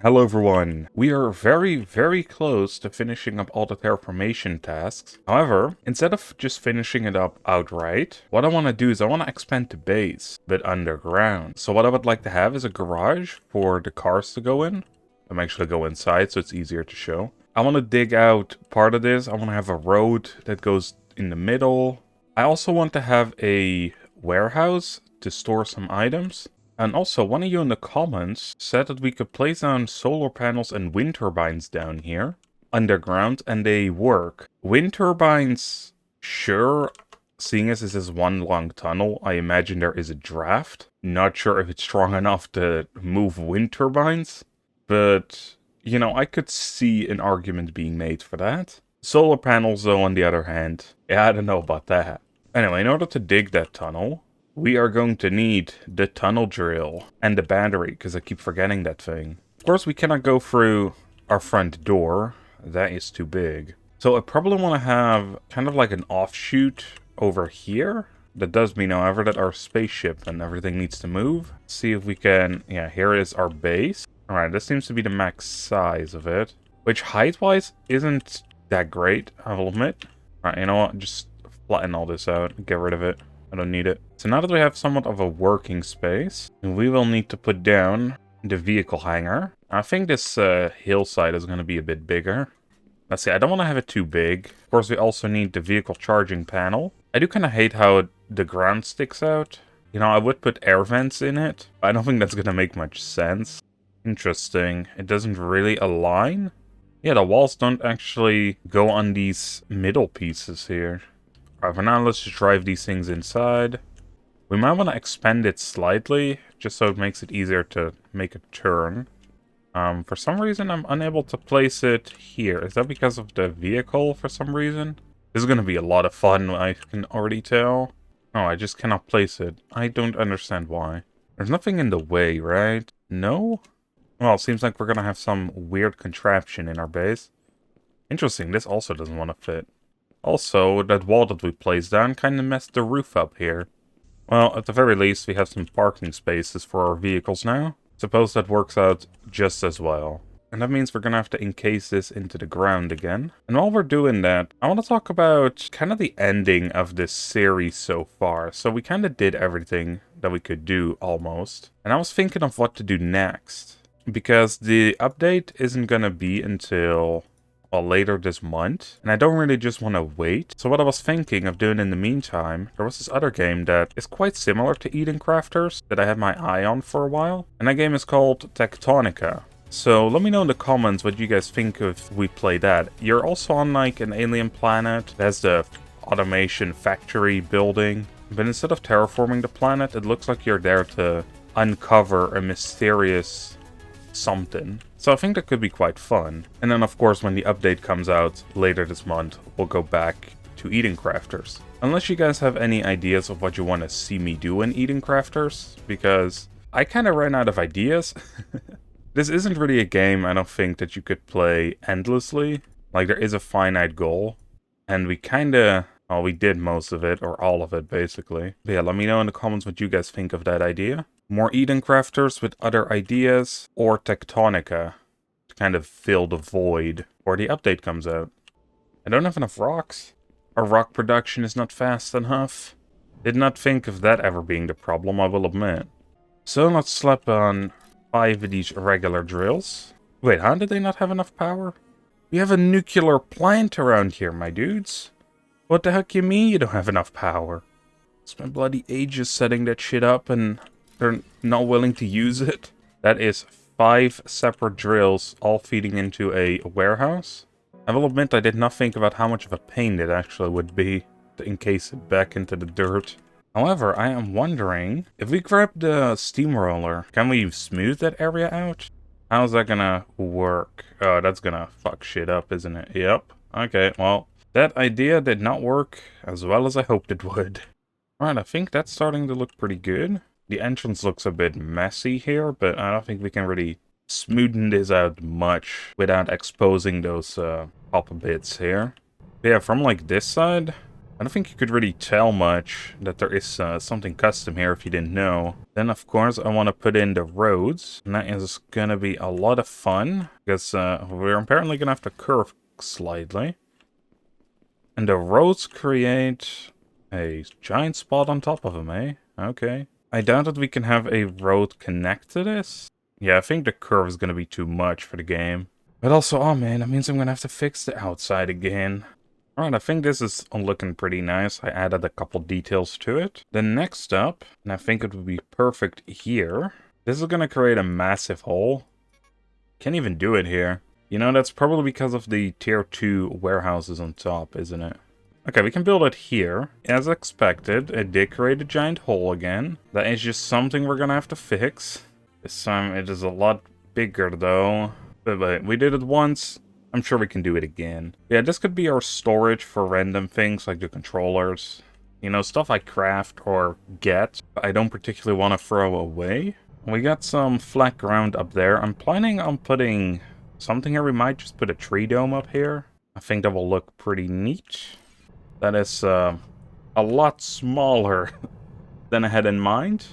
Hello everyone! We are very close to finishing up all the terraformation tasks. However, instead of just finishing it up outright, what I want to do is I want to expand the base, but underground. So what I would like to have is a garage for the cars to go in. I'm actually go inside so it's easier to show. I want to dig out part of this. I want to have a road that goes in the middle. I also want to have a warehouse to store some items. And also, one of you in the comments said that we could place down solar panels and wind turbines down here, underground, and they work. Wind turbines, sure, seeing as this is one long tunnel, I imagine there is a draft. Not sure if it's strong enough to move wind turbines, but, you know, I could see an argument being made for that. Solar panels, though, on the other hand, yeah, I don't know about that. Anyway, in order to dig that tunnel, we are going to need the tunnel drill and the battery, because I keep forgetting that thing. Of course, we cannot go through our front door. That is too big. So I probably want to have kind of like an offshoot over here. That does mean, however, that our spaceship and everything needs to move. See if we can... Yeah, here is our base. Alright, this seems to be the max size of it. Which, height-wise, isn't that great, I will admit. Alright, you know what? Just flatten all this out. Get rid of it. I don't need it. So now that we have somewhat of a working space, we will need to put down the vehicle hangar. I think this hillside is going to be a bit bigger. Let's see, I don't want to have it too big. Of course, we also need the vehicle charging panel. I do kind of hate how the ground sticks out. You know, I would put air vents in it. I don't think that's going to make much sense. Interesting. It doesn't really align. Yeah, the walls don't actually go on these middle pieces here. Alright, for now, let's just drive these things inside. We might want to expand it slightly, just so it makes it easier to make a turn. For some reason, I'm unable to place it here. Is that because of the vehicle, for some reason? This is going to be a lot of fun, I can already tell. Oh, I just cannot place it. I don't understand why. There's nothing in the way, right? No? Well, it seems like we're going to have some weird contraption in our base. Interesting, this also doesn't want to fit. Also, that wall that we placed down kind of messed the roof up here. Well, at the very least, we have some parking spaces for our vehicles now. Suppose that works out just as well. And that means we're gonna have to encase this into the ground again. And while we're doing that, I want to talk about kind of the ending of this series so far. So we kind of did everything that we could do, almost. And I was thinking of what to do next. Because the update isn't gonna be until... later this month, and I don't really just want to wait. So what I was thinking of doing in the meantime, there was this other game that is quite similar to Eden Crafters that I had my eye on for a while, and that game is called Tectonica. So let me know in the comments what you guys think if we play that. You're also on like an alien planet that has the automation factory building, but instead of terraforming the planet, it looks like you're there to uncover a mysterious something. So I think that could be quite fun. And then of course when the update comes out later this month, we'll go back to Eden Crafters. Unless you guys have any ideas of what you want to see me do in Eden Crafters, because I kind of ran out of ideas. This isn't really a game, I don't think, that you could play endlessly. Like, there is a finite goal, and we kind of... well, we did most of it, or all of it, basically. But yeah, let me know in the comments what you guys think of that idea. More Eden Crafters with other ideas, or Tectonica to kind of fill the void before the update comes out. I don't have enough rocks. Our rock production is not fast enough. Did not think of that ever being the problem, I will admit. So let's slap on 5 of these regular drills. Wait, how did they not have enough power? We have a nuclear plant around here, my dudes. What the heck you mean you don't have enough power? Spent bloody ages setting that shit up and they're not willing to use it. That is 5 separate drills all feeding into a warehouse. I will admit I did not think about how much of a pain it actually would be to encase it back into the dirt. However, I am wondering, if we grab the steamroller, can we smooth that area out? How's that gonna work? Oh, that's gonna fuck shit up, isn't it? Yep. Okay, well, that idea did not work as well as I hoped it would. Alright, I think that's starting to look pretty good. The entrance looks a bit messy here, but I don't think we can really smoothen this out much without exposing those pop bits here. But yeah, from like this side, I don't think you could really tell much that there is something custom here if you didn't know. Then, of course, I want to put in the roads. And that is going to be a lot of fun. Because we're apparently going to have to curve slightly. And the roads create a giant spot on top of them, eh? Okay. I doubt that we can have a road connect to this. Yeah, I think the curve is going to be too much for the game. But also, oh man, that means I'm going to have to fix the outside again. Alright, I think this is looking pretty nice. I added a couple details to it. Then next up, and I think it would be perfect here, this is going to create a massive hole. Can't even do it here. You know, that's probably because of the tier 2 warehouses on top, isn't it? Okay, we can build it here. As expected, it did create a giant hole again. That is just something we're going to have to fix. This time it is a lot bigger though. But we did it once. I'm sure we can do it again. Yeah, this could be our storage for random things like the controllers. You know, stuff I craft or get, I don't particularly want to throw away. We got some flat ground up there. I'm planning on putting something here. We might just put a tree dome up here. I think that will look pretty neat. That is a lot smaller than I had in mind.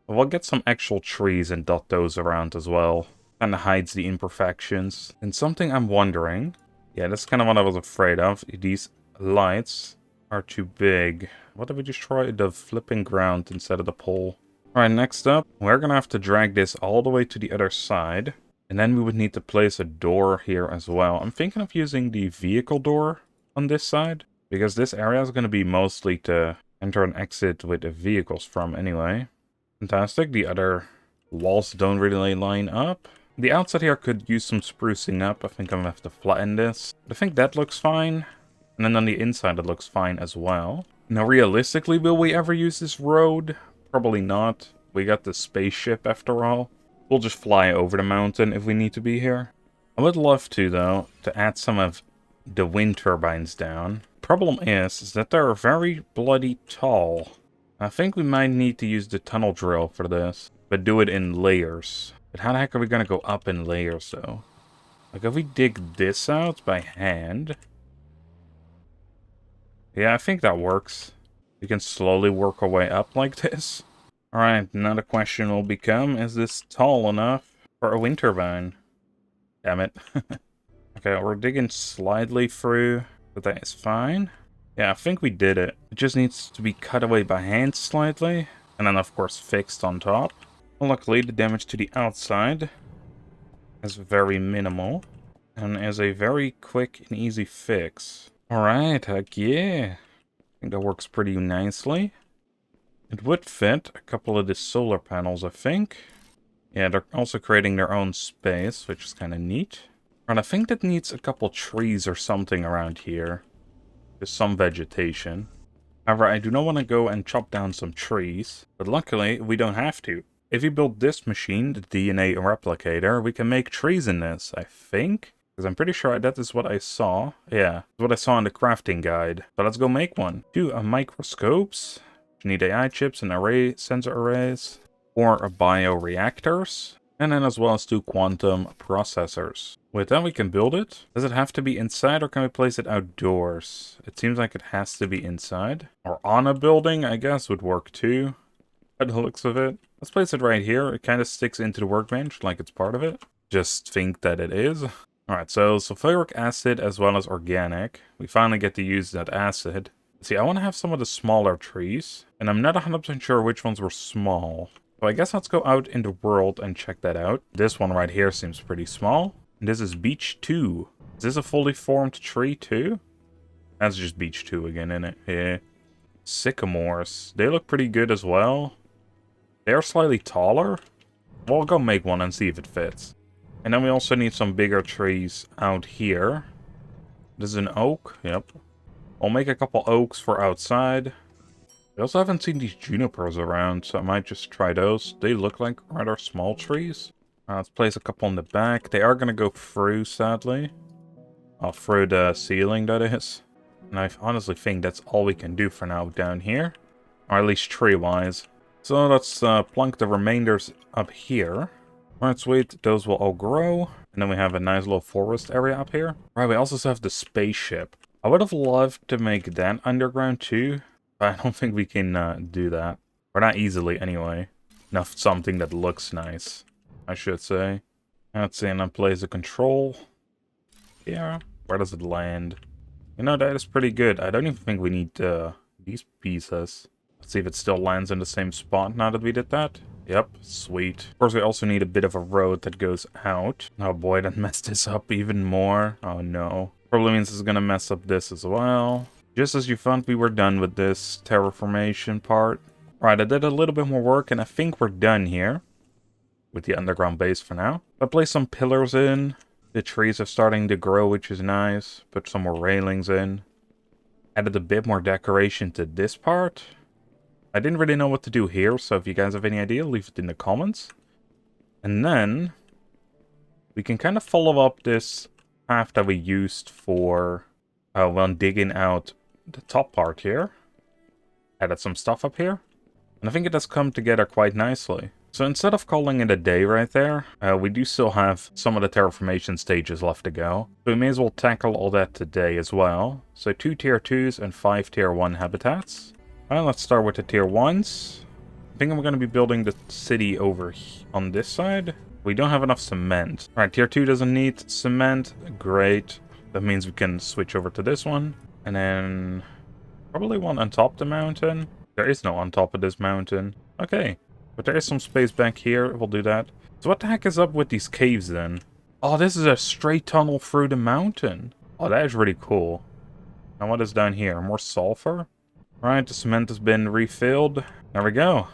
We'll get some actual trees and dot those around as well. Kind of hides the imperfections. And something I'm wondering... Yeah, that's kind of what I was afraid of. These lights are too big. What if we just try the flipping ground instead of the pole? Alright, next up, we're gonna have to drag this all the way to the other side. And then we would need to place a door here as well. I'm thinking of using the vehicle door on this side. Because this area is gonna be mostly to enter and exit with the vehicles from anyway. Fantastic. The other walls don't really line up. The outside here could use some sprucing up. I think I'm gonna have to flatten this. I think that looks fine. And then on the inside it looks fine as well. Now realistically, will we ever use this road? Probably not. We got the spaceship after all. We'll just fly over the mountain if we need to be here. I would love to though, to add some of the wind turbines down. Problem is that they're very bloody tall. I think we might need to use the tunnel drill for this. But do it in layers. But how the heck are we gonna go up in layers, though? Like, if we dig this out by hand... Yeah, I think that works. We can slowly work our way up like this. Alright, now the question will become, is this tall enough for a wind turbine? Damn it. Okay, we're digging slightly through, but that is fine. Yeah, I think we did it. It just needs to be cut away by hand slightly. And then, of course, fixed on top. Well, luckily, the damage to the outside is very minimal. And is a very quick and easy fix. Alright, heck yeah. I think that works pretty nicely. It would fit a couple of the solar panels, I think. Yeah, they're also creating their own space, which is kind of neat. And I think that needs a couple trees or something around here. Just some vegetation. However, I do not want to go and chop down some trees. But luckily, we don't have to. If we build this machine, the DNA replicator, we can make trees in this, I think. Because I'm pretty sure that is what I saw. Yeah, what I saw in the crafting guide. So let's go make one. 2 microscopes. You need AI chips and array sensor arrays. 4 bioreactors. And then as well as 2 quantum processors. With that we can build it. Does it have to be inside or can we place it outdoors? It seems like it has to be inside. Or on a building, I guess, would work too. By the looks of it. Let's place it right here. It kind of sticks into the workbench like it's part of it. Just think that it is. Alright, so sulfuric acid as well as organic. We finally get to use that acid. See, I want to have some of the smaller trees. And I'm not 100% sure which ones were small. So I guess let's go out in the world and check that out. This one right here seems pretty small. And this is Beach 2. Is this a fully formed tree too? That's just Beach 2 again, isn't it? Yeah. Sycamores. They look pretty good as well. They are slightly taller. We'll go make one and see if it fits. And then we also need some bigger trees out here. This is an oak. Yep. I'll make a couple oaks for outside. I also haven't seen these junipers around, so I might just try those. They look like rather small trees. Let's place a couple in the back. They are going to go through, sadly. Through the ceiling, that is. And I honestly think that's all we can do for now down here. Or at least tree-wise. So let's plunk the remainders up here. Alright, sweet. Those will all grow. And then we have a nice little forest area up here. Right, we also have the spaceship. I would have loved to make that underground too, but I don't think we can do that. Or not easily anyway. Enough something that looks nice, I should say. Let's see, and then place a control. Yeah, where does it land? You know, that is pretty good. I don't even think we need these pieces. Let's see if it still lands in the same spot now that we did that. Yep, sweet. Of course, we also need a bit of a road that goes out. Oh boy, that messed this up even more. Oh no. Probably means it's gonna mess up this as well. Just as you thought we were done with this terraformation part. Right, I did a little bit more work and I think we're done here. With the underground base for now. I placed some pillars in. The trees are starting to grow, which is nice. Put some more railings in. Added a bit more decoration to this part. I didn't really know what to do here, so if you guys have any idea, leave it in the comments. And then we can kind of follow up this path that we used for when digging out the top part here. Added some stuff up here. And I think it has come together quite nicely. So instead of calling it a day right there, we do still have some of the terraformation stages left to go. So we may as well tackle all that today as well. So 2 tier 2s and 5 tier 1 habitats. Alright, let's start with the tier 1s. I think I'm going to be building the city over on this side. We don't have enough cement. Alright, tier 2 doesn't need cement. Great. That means we can switch over to this one. And then probably one on top of the mountain. There is no on top of this mountain. Okay. But there is some space back here. We'll do that. So what the heck is up with these caves then? Oh, this is a straight tunnel through the mountain. Oh, that is really cool. Now what is down here? More sulfur? Right, the cement has been refilled. There we go.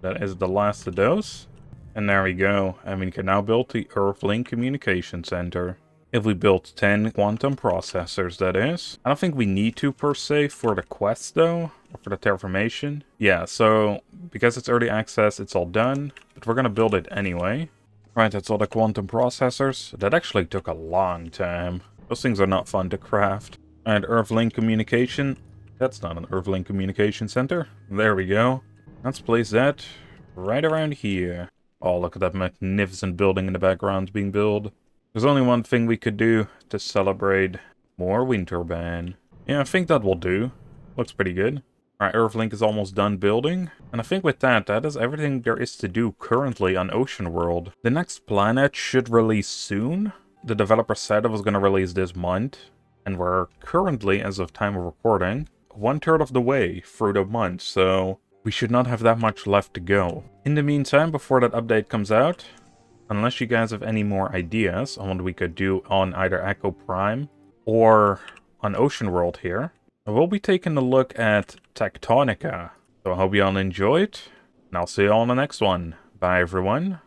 That is the last of those. And there we go. And we can now build the Earthlink Communication Center. If we build 10 quantum processors, that is. I don't think we need to per se for the quest though. Or for the terraformation. Yeah, so because it's early access, it's all done. But we're gonna build it anyway. Right, that's all the quantum processors. That actually took a long time. Those things are not fun to craft. And Earthlink Communication. That's not an Earthlink Communication Center. There we go. Let's place that right around here. Oh, look at that magnificent building in the background being built. There's only one thing we could do to celebrate. More wind turbine. Yeah, I think that will do. Looks pretty good. Alright, Earthlink is almost done building. And I think with that, that is everything there is to do currently on Ocean World. The next planet should release soon. The developer said it was going to release this month. And we're currently, as of time of recording, 1/3 of the way through the month, so we should not have that much left to go. In the meantime, before that update comes out, unless you guys have any more ideas on what we could do on either Echo Prime or on Ocean World here, we'll be taking a look at Tectonica. So I hope you all enjoyed, and I'll see you all in the next one. Bye everyone.